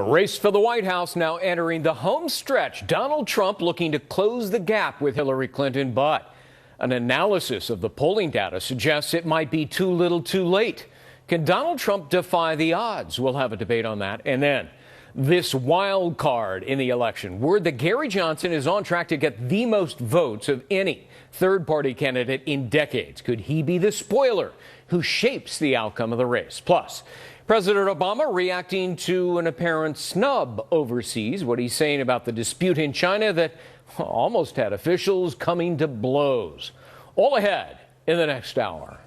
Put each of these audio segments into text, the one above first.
The race for the White House now entering the home stretch. Donald Trump looking to close the gap with Hillary Clinton, but an analysis of the polling data suggests it might be too little too late. Can Donald Trump defy the odds? We'll have a debate on that. And then this wild card in the election. Word that Gary Johnson is on track to get the most votes of any third-party candidate in decades. Could he be the spoiler who shapes the outcome of the race? Plus, President Obama reacting to an apparent snub overseas. What he's saying about the dispute in China that almost had officials coming to blows. All ahead in the next hour.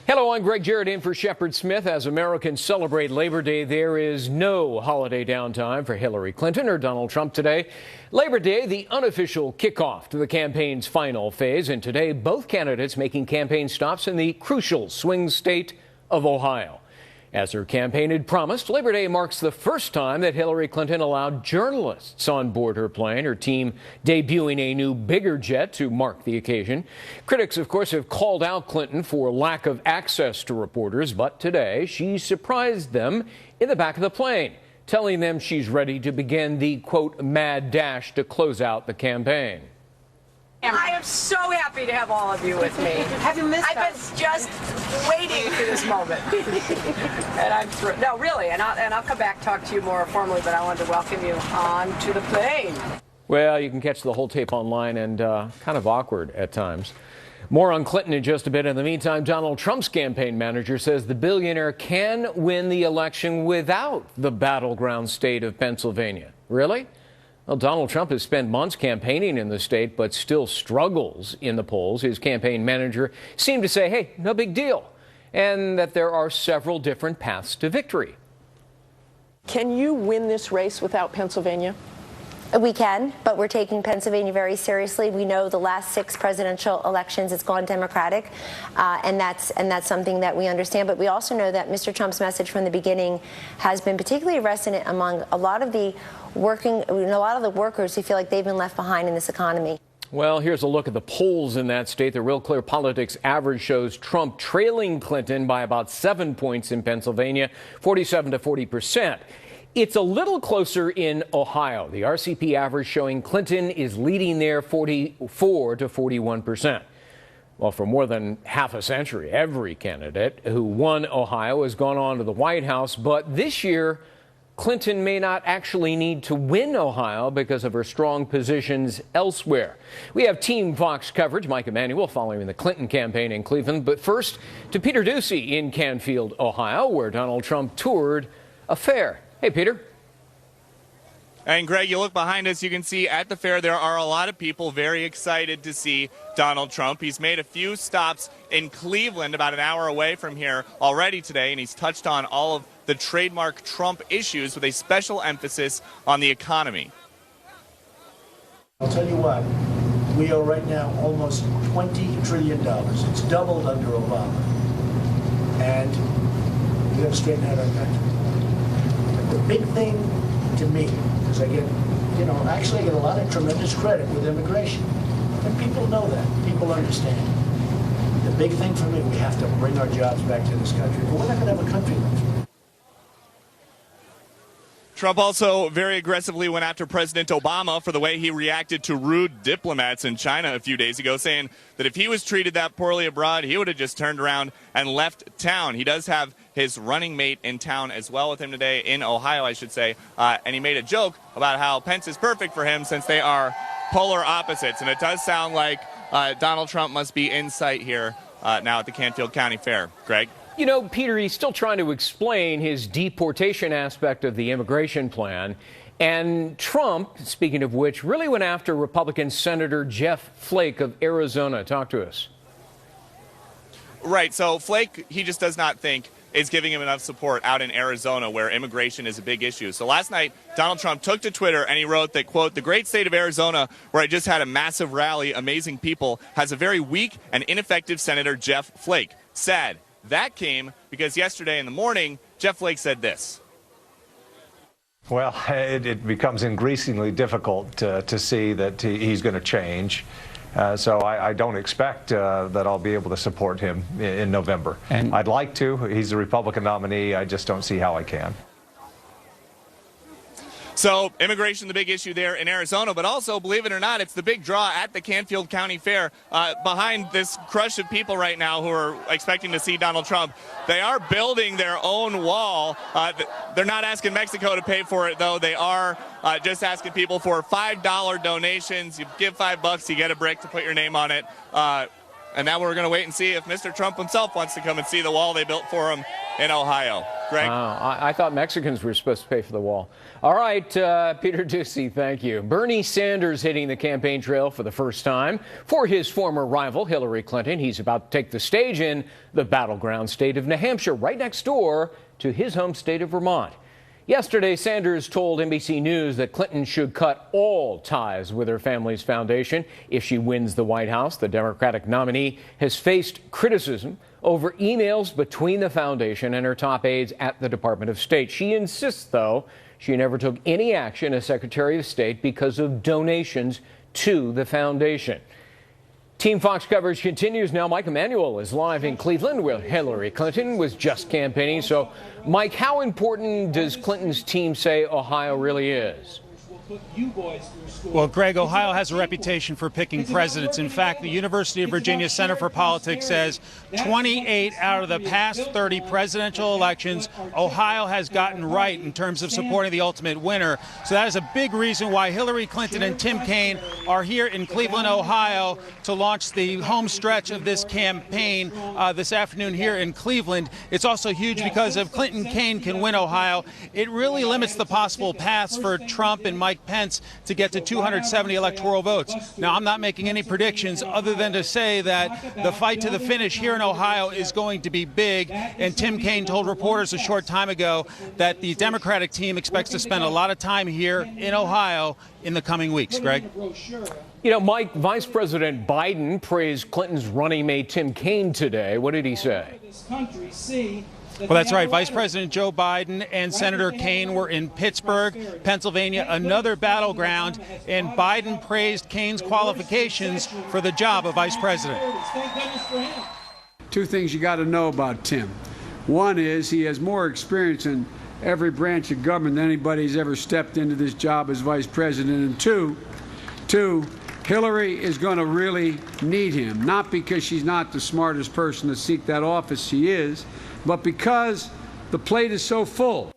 Hello, I'm Greg Jarrett in for Shepard Smith. As Americans celebrate Labor Day, there is no holiday downtime for Hillary Clinton or Donald Trump today. Labor Day, the unofficial kickoff to the campaign's final phase, and today both candidates making campaign stops in the crucial swing state of Ohio. As her campaign had promised, Labor Day marks the first time that Hillary Clinton allowed journalists on board her plane, her team debuting a new, bigger jet to mark the occasion. Critics, of course, have called out Clinton for lack of access to reporters, but today she surprised them in the back of the plane, telling them she's ready to begin the, quote, mad dash to close out the campaign. I am so happy to have all of you with me. Have you missed I've been just waiting for this moment. And I'm thrilled. No, really, and I'll come back and talk to you more formally, but I wanted to welcome you onto the plane. Well, you can catch the whole tape online and kind of awkward at times. More on Clinton in just a bit. In the meantime, Donald Trump's campaign manager says the billionaire can win the election without the battleground state of Pennsylvania. Really? Well, Donald Trump has spent months campaigning in the state, but still struggles in the polls. His campaign manager seemed to say, hey, no big deal, and that there are several different paths to victory. Can you win this race without Pennsylvania? We can, but we're taking Pennsylvania very seriously. We know the last 6 presidential elections it's gone Democratic, and that's something that we understand. But we also know that Mr. Trump's message from the beginning has been particularly resonant among a lot of the workers who feel like they've been left behind in this economy. Well, here's a look at the polls in that state. The Real Clear Politics average shows Trump trailing Clinton by about 7 points in Pennsylvania, 47 to 40%. It's a little closer in Ohio. The RCP average showing Clinton is leading there 44 to 41%. Well, for more than half a century, every candidate who won Ohio has gone on to the White House. But this year, Clinton may not actually need to win Ohio because of her strong positions elsewhere. We have Team Fox coverage. Mike Emanuel following the Clinton campaign in Cleveland. But first, to Peter Doocy in Canfield, Ohio, where Donald Trump toured a fair. Hey, Peter. And Greg, you look behind us, you can see at the fair there are a lot of people very excited to see Donald Trump. He's made a few stops in Cleveland, about an hour away from here already today, and he's touched on all of the trademark Trump issues with a special emphasis on the economy. I'll tell you what, we are right now almost $20 trillion. It's doubled under Obama. And we got to straighten out our country. The big thing to me is I get a lot of tremendous credit with immigration. And people know that. People understand. The big thing for me, we have to bring our jobs back to this country. But we're not going to have a country left. Trump also very aggressively went after President Obama for the way he reacted to rude diplomats in China a few days ago, saying that if he was treated that poorly abroad, he would have just turned around and left town. He does have his running mate in town as well with him today, in Ohio, I should say, and he made a joke about how Pence is perfect for him since they are polar opposites. And it does sound like Donald Trump must be in sight here now at the Canfield County Fair. Greg? You know, Peter, he's still trying to explain his deportation aspect of the immigration plan. And Trump, speaking of which, really went after Republican Senator Jeff Flake of Arizona. Talk to us. Right. So Flake, he just does not think is giving him enough support out in Arizona, where immigration is a big issue. So last night, Donald Trump took to Twitter and he wrote that, quote, "The great state of Arizona, where I just had a massive rally, amazing people, has a very weak and ineffective Senator Jeff Flake. Sad." That came because yesterday in the morning, Jeff Flake said this. Well, it becomes increasingly difficult to see that he's going to change. So I don't expect that I'll be able to support him in November. And I'd like to. He's a Republican nominee. I just don't see how I can. So immigration, the big issue there in Arizona, but also, believe it or not, it's the big draw at the Canfield County Fair. Behind this crush of people right now who are expecting to see Donald Trump, they are building their own wall. They're not asking Mexico to pay for it, though. They are just asking people for $5 donations. You give $5, you get a brick to put your name on it. And now we're going to wait and see if Mr. Trump himself wants to come and see the wall they built for him in Ohio. Greg? I thought Mexicans were supposed to pay for the wall. All right, Peter Doocy, thank you. Bernie Sanders hitting the campaign trail for the first time for his former rival, Hillary Clinton. He's about to take the stage in the battleground state of New Hampshire, right next door to his home state of Vermont. Yesterday, Sanders told NBC News that Clinton should cut all ties with her family's foundation if she wins the White House. The Democratic nominee has faced criticism over emails between the foundation and her top aides at the Department of State. She insists, though, she never took any action as Secretary of State because of donations to the foundation. Team Fox coverage continues now. Mike Emanuel is live in Cleveland where Hillary Clinton was just campaigning. So, Mike, how important does Clinton's team say Ohio really is? Well, Greg, Ohio has a reputation for picking presidents. In fact, the University of Virginia Center for Politics says 28 out of the past 30 presidential elections, Ohio has gotten right in terms of supporting the ultimate winner. So that is a big reason why Hillary Clinton and Tim Kaine are here in Cleveland, Ohio, to launch the home stretch of this campaign this afternoon here in Cleveland. It's also huge because if Clinton-Kaine can win Ohio, it really limits the possible paths for Trump and Mike Pence to get to 270 electoral votes. Now, I'm not making any predictions other than to say that the fight to the finish here in Ohio is going to be big. And Tim Kaine told reporters a short time ago that the Democratic team expects to spend a lot of time here in Ohio in the coming weeks. Greg? You know, Mike, Vice President Biden praised Clinton's running mate Tim Kaine today. What did he say? Well, that's right. Vice President Joe Biden and Senator Kaine were in Pittsburgh, Pennsylvania, another battleground, and Biden praised Kaine's qualifications for the job of vice president. Two things you got to know about Tim. One is he has more experience in every branch of government than anybody's ever stepped into this job as vice president. And two, Hillary is going to really need him, not because she's not the smartest person to seek that office, she is, but because the plate is so full.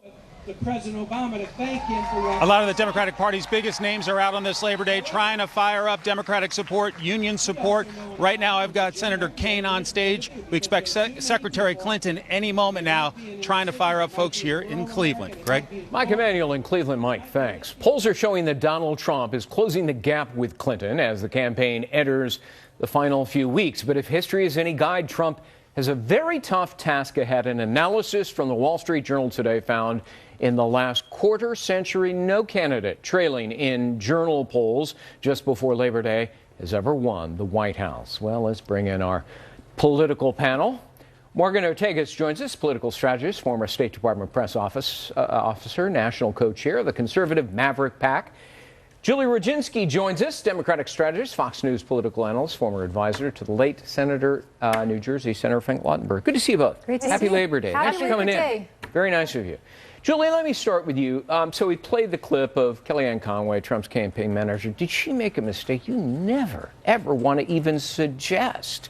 President Obama to thank him for a lot of the Democratic Party's biggest names are out on this Labor Day trying to fire up Democratic support, union support. Right now, I've got Senator Kaine on stage. We expect Secretary Clinton any moment now trying to fire up folks here in Cleveland. Greg? Mike Emanuel in Cleveland. Mike, thanks. Polls are showing that Donald Trump is closing the gap with Clinton as the campaign enters the final few weeks. But if history is any guide, Trump has a very tough task ahead. An analysis from the Wall Street Journal today found in the last quarter century, no candidate trailing in Journal polls just before Labor Day has ever won the White House. Well, let's bring in our political panel. Morgan Ortagus joins us, political strategist, former State Department press officer, national co-chair of the conservative Maverick PAC. Julie Rodzinski joins us, Democratic strategist, Fox News political analyst, former advisor to the late Senator, New Jersey Senator Frank Lautenberg. Good to see you both. Great to Happy see you. Labor Day. Happy Thanks for coming Labor Day. in. Very nice of you. Julie, let me start with you. So we played the clip of Kellyanne Conway, Trump's campaign manager. Did she make a mistake? You never, ever want to even suggest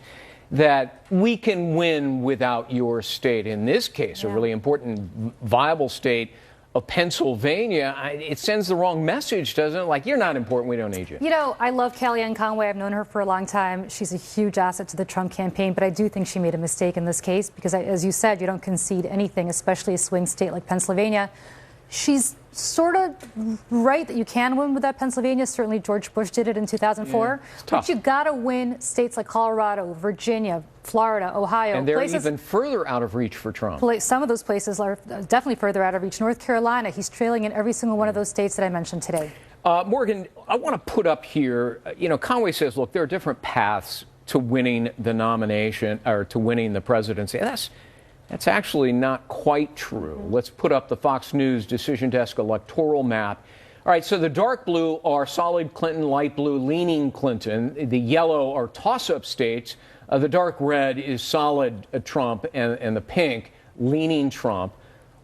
that we can win without your state. In this case, a really important, viable state of Pennsylvania. It sends the wrong message, doesn't it? Like, you're not important, we don't need you. You know, I love Kellyanne Conway. I've known her for a long time. She's a huge asset to the Trump campaign, but I do think she made a mistake in this case because, as you said, you don't concede anything, especially a swing state like Pennsylvania. She's sort of right that you can win with that Pennsylvania. Certainly George Bush did it in 2004. But you got to win states like Colorado, Virginia, Florida, Ohio. And they're even further out of reach for Trump. Some of those places are definitely further out of reach. North Carolina, he's trailing in every single one of those states that I mentioned today. Morgan, I want to put up here, Conway says, look, there are different paths to winning the nomination or to winning the presidency. That's actually not quite true. Let's put up the Fox News Decision Desk electoral map All right, so the dark blue are solid Clinton, light blue leaning Clinton. The yellow are toss-up states. The dark red is solid Trump, and the pink leaning Trump.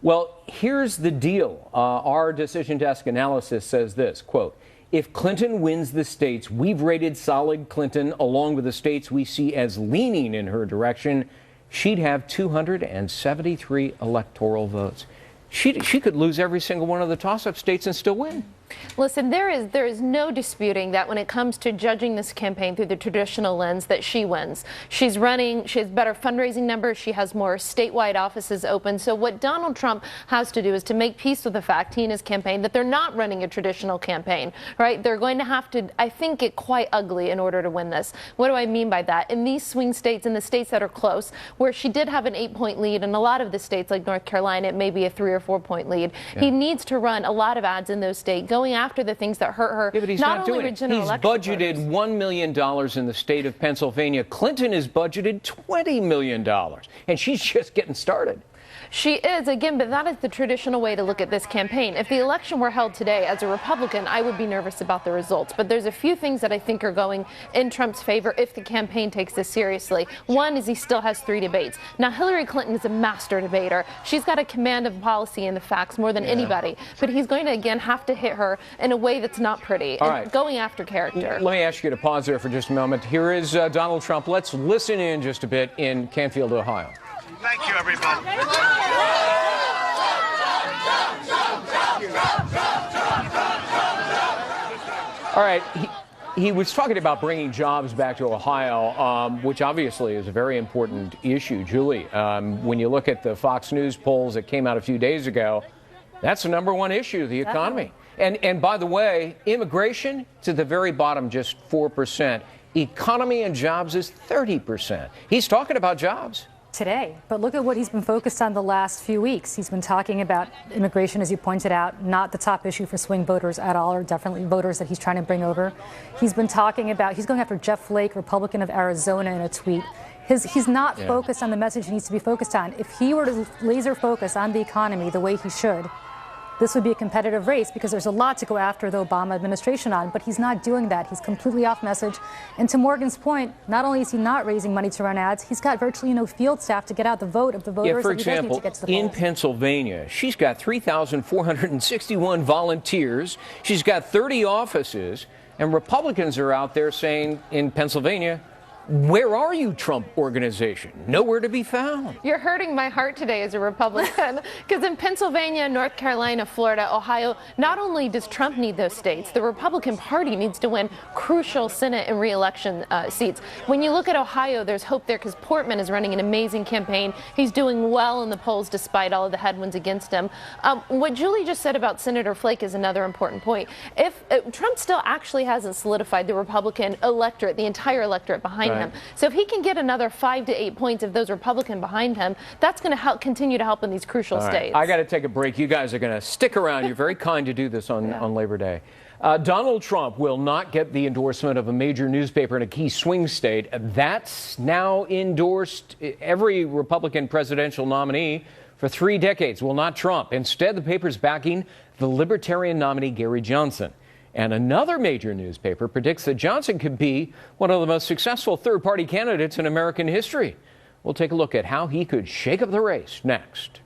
Well, here's the deal. Our Decision Desk analysis says this, quote, if Clinton wins the states we've rated solid Clinton along with the states we see as leaning in her direction, she'd have 273 electoral votes. She could lose every single one of the toss-up states and still win. Listen, there is no disputing that when it comes to judging this campaign through the traditional lens that she wins. She's running, she has better fundraising numbers, she has more statewide offices open. So what Donald Trump has to do is to make peace with the fact, he and his campaign, that they're not running a traditional campaign, right? They're going to have to, I think, get quite ugly in order to win this. What do I mean by that? In these swing states, in the states that are close, where she did have an 8-point lead, in a lot of the states like North Carolina, it may be a 3 or 4 point lead. Yeah. He needs to run a lot of ads in those states, going after the things that hurt her. Yeah, but he's not doing it. He's budgeted $1 million in the state of Pennsylvania. Clinton is budgeted $20 million, and she's just getting started. She is, again, but that is the traditional way to look at this campaign. If the election were held today, as a Republican, I would be nervous about the results. But there's a few things that I think are going in Trump's favor if the campaign takes this seriously. One is he still has 3 debates. Now, Hillary Clinton is a master debater. She's got a command of policy and the facts more than anybody. But he's going to, again, have to hit her in a way that's not pretty. All right. Going after character. Let me ask you to pause there for just a moment. Here is Donald Trump. Let's listen in just a bit in Canfield, Ohio. Thank you, everybody. All right. He was talking about bringing jobs back to Ohio, which obviously is a very important issue. Julie, when you look at the Fox News polls that came out a few days ago, that's the #1 issue, the economy. And by the way, immigration to the very bottom, just 4%. Economy and jobs is 30%. He's talking about jobs. Today. But look at what he's been focused on the last few weeks. He's been talking about immigration, as you pointed out, not the top issue for swing voters at all, or definitely voters that he's trying to bring over. He's been talking about, he's going after Jeff Flake, Republican of Arizona, in a tweet. He's not focused on the message he needs to be focused on. If he were to laser focus on the economy the way he should, this would be a competitive race, because there's a lot to go after the Obama administration on, but he's not doing that. He's completely off message. And to Morgan's point, not only is he not raising money to run ads, he's got virtually no field staff to get out the vote of the voters. Yeah, for example, in Pennsylvania, she's got 3,461 volunteers. She's got 30 offices, and Republicans are out there saying in Pennsylvania, where are you, Trump organization? Nowhere to be found. You're hurting my heart today as a Republican, because in Pennsylvania, North Carolina, Florida, Ohio, not only does Trump need those states, the Republican Party needs to win crucial Senate and re-election seats. When you look at Ohio, there's hope there, because Portman is running an amazing campaign. He's doing well in the polls despite all of the headwinds against him. What Julie just said about Senator Flake is another important point. If Trump still actually hasn't solidified the Republican electorate, the entire electorate behind him. So if he can get another 5 to 8 points of those Republicans behind him, that's going to help continue to help in these crucial states. I got to take a break. You guys are going to stick around. You're very kind to do this on Labor Day. Donald Trump will not get the endorsement of a major newspaper in a key swing state. That's now endorsed. Every Republican presidential nominee for 3 decades will not Trump. Instead, the paper's backing the Libertarian nominee Gary Johnson. And another major newspaper predicts that Johnson could be one of the most successful third-party candidates in American history. We'll take a look at how he could shake up the race next.